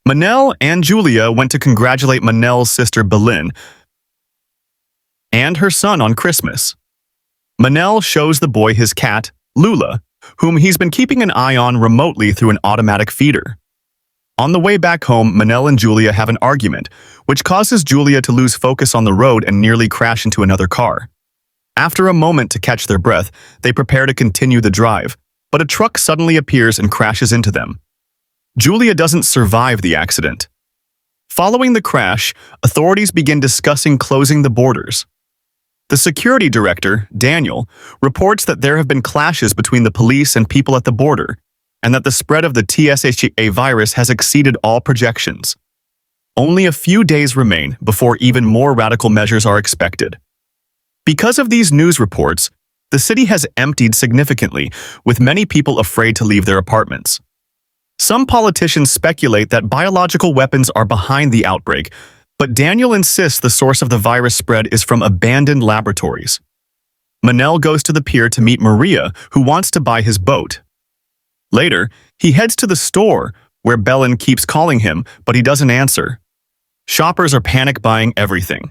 Manel and Julia went to congratulate Manel's sister Belin and her son on Christmas. Manel shows the boy his cat, Lula, whom he's been keeping an eye on remotely through an automatic feeder. On the way back home, Manel and Julia have an argument, which causes Julia to lose focus on the road and nearly crash into another car. After a moment to catch their breath, they prepare to continue the drive, but a truck suddenly appears and crashes into them. Julia doesn't survive the accident. Following the crash, authorities begin discussing closing the borders. The security director, Daniel, reports that there have been clashes between the police and people at the border, and that the spread of the TSHA virus has exceeded all projections. Only a few days remain before even more radical measures are expected. Because of these news reports, the city has emptied significantly, with many people afraid to leave their apartments. Some politicians speculate that biological weapons are behind the outbreak, but Daniel insists the source of the virus spread is from abandoned laboratories. Manel goes to the pier to meet Maria, who wants to buy his boat. Later, he heads to the store, where Belin keeps calling him, but he doesn't answer. Shoppers are panic buying everything,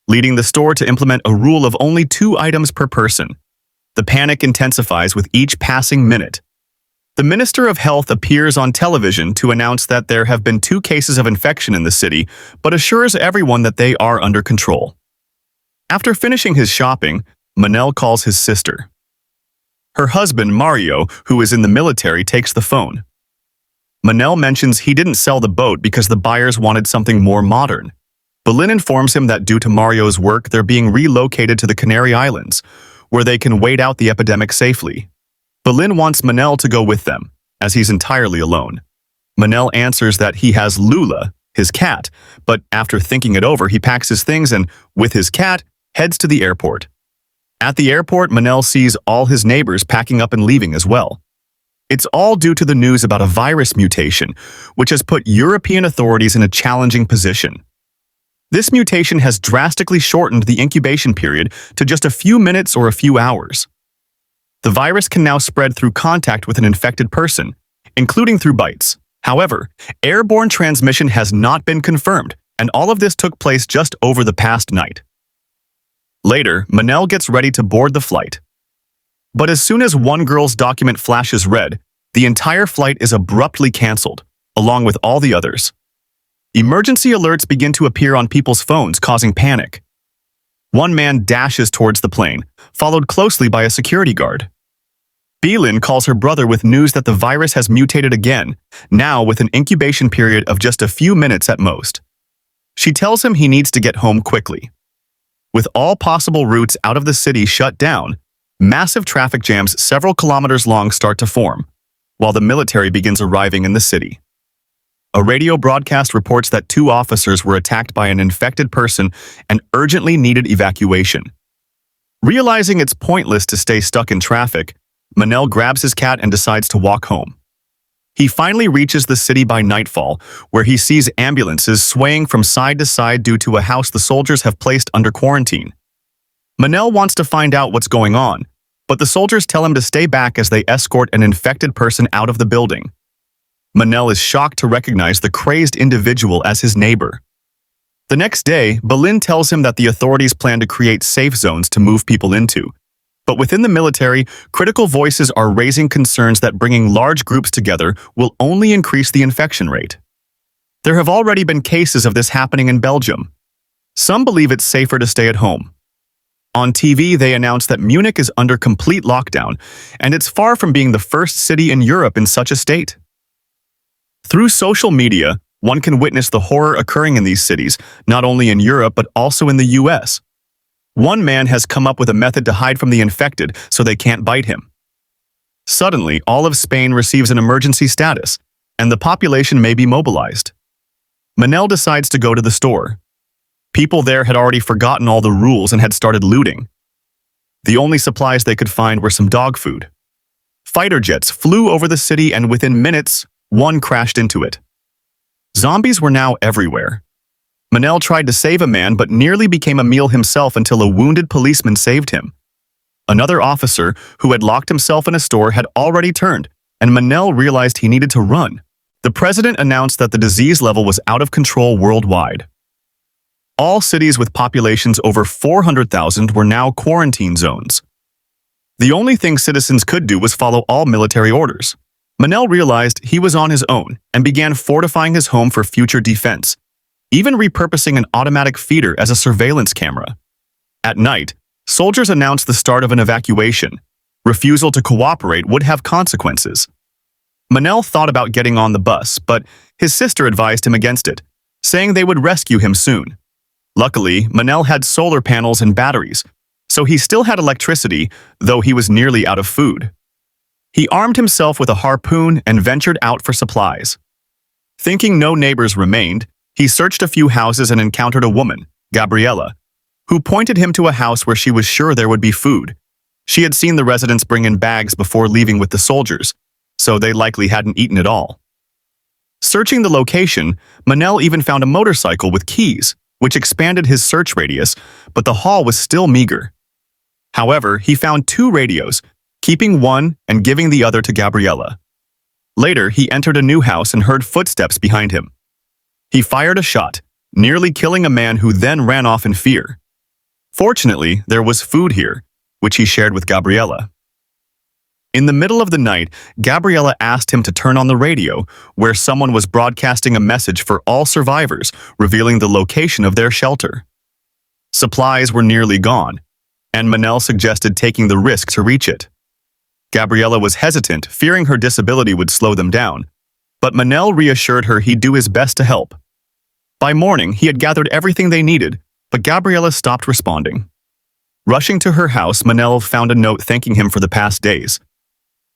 leading the store to implement a rule of only 2 items per person. The panic intensifies with each passing minute. The Minister of Health appears on television to announce that there have been 2 cases of infection in the city, but assures everyone that they are under control. After finishing his shopping, Manel calls his sister. Her husband, Mario, who is in the military, takes the phone. Manel mentions he didn't sell the boat because the buyers wanted something more modern. Belin informs him that due to Mario's work, they're being relocated to the Canary Islands, where they can wait out the epidemic safely. Belin wants Manel to go with them, as he's entirely alone. Manel answers that he has Lula, his cat, but after thinking it over, he packs his things and, with his cat, heads to the airport. At the airport, Manel sees all his neighbors packing up and leaving as well. It's all due to the news about a virus mutation, which has put European authorities in a challenging position. This mutation has drastically shortened the incubation period to just a few minutes or a few hours. The virus can now spread through contact with an infected person, including through bites. However, airborne transmission has not been confirmed, and all of this took place just over the past night. Later, Manel gets ready to board the flight. But as soon as one girl's document flashes red, the entire flight is abruptly canceled, along with all the others. Emergency alerts begin to appear on people's phones, causing panic. One man dashes towards the plane, followed closely by a security guard. Belin calls her brother with news that the virus has mutated again, now with an incubation period of just a few minutes at most. She tells him he needs to get home quickly. With all possible routes out of the city shut down, massive traffic jams several kilometers long start to form, while the military begins arriving in the city. A radio broadcast reports that 2 officers were attacked by an infected person and urgently needed evacuation. Realizing it's pointless to stay stuck in traffic, Manel grabs his cat and decides to walk home. He finally reaches the city by nightfall, where he sees ambulances swaying from side to side due to a house the soldiers have placed under quarantine. Manel wants to find out what's going on, but the soldiers tell him to stay back as they escort an infected person out of the building. Manel is shocked to recognize the crazed individual as his neighbor. The next day, Belin tells him that the authorities plan to create safe zones to move people into. But within the military, critical voices are raising concerns that bringing large groups together will only increase the infection rate. There have already been cases of this happening in Belgium. Some believe it's safer to stay at home. On TV, they announce that Munich is under complete lockdown, and it's far from being the first city in Europe in such a state. Through social media, one can witness the horror occurring in these cities, not only in Europe but also in the US. One man has come up with a method to hide from the infected so they can't bite him. Suddenly, all of Spain receives an emergency status, and the population may be mobilized. Manel decides to go to the store. People there had already forgotten all the rules and had started looting. The only supplies they could find were some dog food. Fighter jets flew over the city, and within minutes, one crashed into it. Zombies were now everywhere. Manel tried to save a man but nearly became a meal himself until a wounded policeman saved him. Another officer, who had locked himself in a store, had already turned, and Manel realized he needed to run. The president announced that the disease level was out of control worldwide. All cities with populations over 400,000 were now quarantine zones. The only thing citizens could do was follow all military orders. Manel realized he was on his own and began fortifying his home for future defense, even repurposing an automatic feeder as a surveillance camera. At night, soldiers announced the start of an evacuation. Refusal to cooperate would have consequences. Manel thought about getting on the bus, but his sister advised him against it, saying they would rescue him soon. Luckily, Manel had solar panels and batteries, so he still had electricity, though he was nearly out of food. He armed himself with a harpoon and ventured out for supplies. Thinking no neighbors remained, he searched a few houses and encountered a woman, Gabriella, who pointed him to a house where she was sure there would be food. She had seen the residents bring in bags before leaving with the soldiers, so they likely hadn't eaten it all. Searching the location, Manel even found a motorcycle with keys, which expanded his search radius, but the haul was still meager. However, he found 2 radios, keeping one and giving the other to Gabriella. Later, he entered a new house and heard footsteps behind him. He fired a shot, nearly killing a man who then ran off in fear. Fortunately, there was food here, which he shared with Gabriella. In the middle of the night, Gabriella asked him to turn on the radio, where someone was broadcasting a message for all survivors, revealing the location of their shelter. Supplies were nearly gone, and Manel suggested taking the risk to reach it. Gabriella was hesitant, fearing her disability would slow them down, but Manel reassured her he'd do his best to help. By morning, he had gathered everything they needed, but Gabriella stopped responding. Rushing to her house, Manel found a note thanking him for the past days.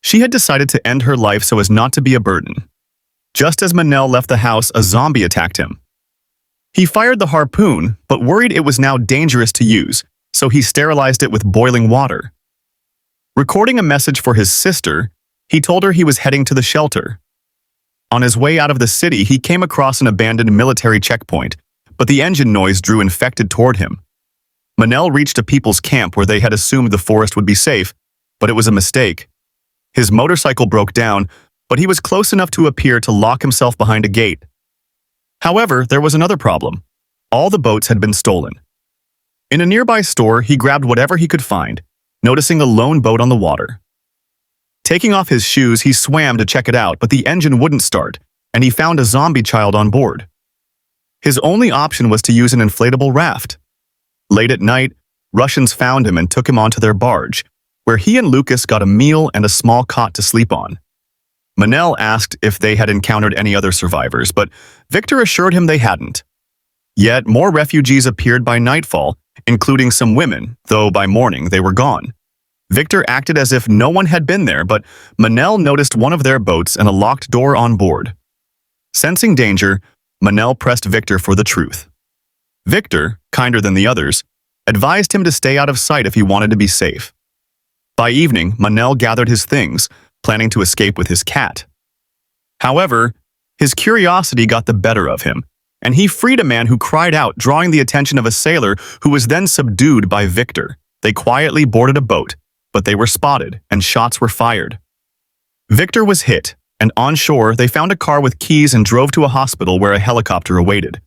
She had decided to end her life so as not to be a burden. Just as Manel left the house, a zombie attacked him. He fired the harpoon, but worried it was now dangerous to use, so he sterilized it with boiling water. Recording a message for his sister, he told her he was heading to the shelter. On his way out of the city, he came across an abandoned military checkpoint, but the engine noise drew infected toward him. Manel reached a people's camp where they had assumed the forest would be safe, but it was a mistake. His motorcycle broke down, but he was close enough to appear to lock himself behind a gate. However, there was another problem. All the boats had been stolen. In a nearby store, he grabbed whatever he could find, noticing a lone boat on the water. Taking off his shoes, he swam to check it out, but the engine wouldn't start, and he found a zombie child on board. His only option was to use an inflatable raft. Late at night, Russians found him and took him onto their barge, where he and Lucas got a meal and a small cot to sleep on. Manel asked if they had encountered any other survivors, but Victor assured him they hadn't. Yet more refugees appeared by nightfall, including some women, though by morning they were gone. Victor acted as if no one had been there, but Manel noticed one of their boats and a locked door on board. Sensing danger, Manel pressed Victor for the truth. Victor, kinder than the others, advised him to stay out of sight if he wanted to be safe. By evening, Manel gathered his things, planning to escape with his cat. However, his curiosity got the better of him, and he freed a man who cried out, drawing the attention of a sailor who was then subdued by Victor. They quietly boarded a boat, but they were spotted and shots were fired. Victor was hit, and on shore they found a car with keys and drove to a hospital where a helicopter awaited.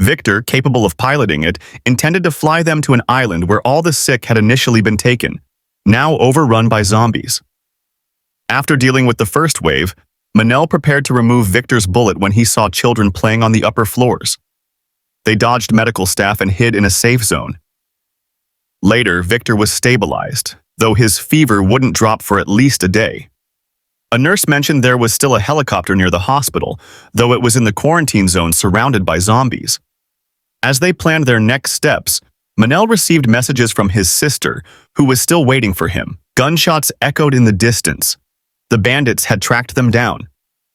Victor, capable of piloting it, intended to fly them to an island where all the sick had initially been taken, now overrun by zombies. After dealing with the first wave, Manel prepared to remove Victor's bullet when he saw children playing on the upper floors. They dodged medical staff and hid in a safe zone. Later, Victor was stabilized, though his fever wouldn't drop for at least a day. A nurse mentioned there was still a helicopter near the hospital, though it was in the quarantine zone surrounded by zombies. As they planned their next steps, Manel received messages from his sister, who was still waiting for him. Gunshots echoed in the distance. The bandits had tracked them down.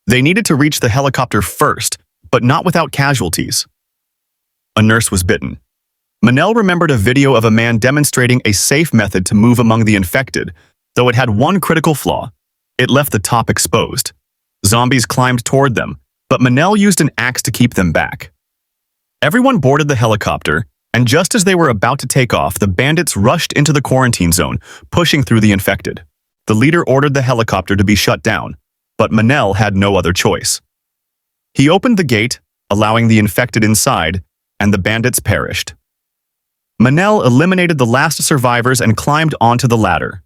They needed to reach the helicopter first, but not without casualties. A nurse was bitten. Manel remembered a video of a man demonstrating a safe method to move among the infected, though it had one critical flaw. It left the top exposed. Zombies climbed toward them, but Manel used an axe to keep them back. Everyone boarded the helicopter, and just as they were about to take off, the bandits rushed into the quarantine zone, pushing through the infected. The leader ordered the helicopter to be shut down, but Manel had no other choice. He opened the gate, allowing the infected inside, and the bandits perished. Manel eliminated the last survivors and climbed onto the ladder.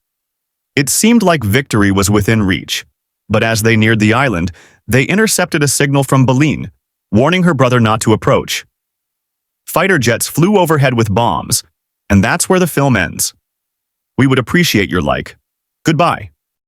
It seemed like victory was within reach, but as they neared the island, they intercepted a signal from Balin, warning her brother not to approach. Fighter jets flew overhead with bombs, and that's where the film ends. We would appreciate your like. Goodbye.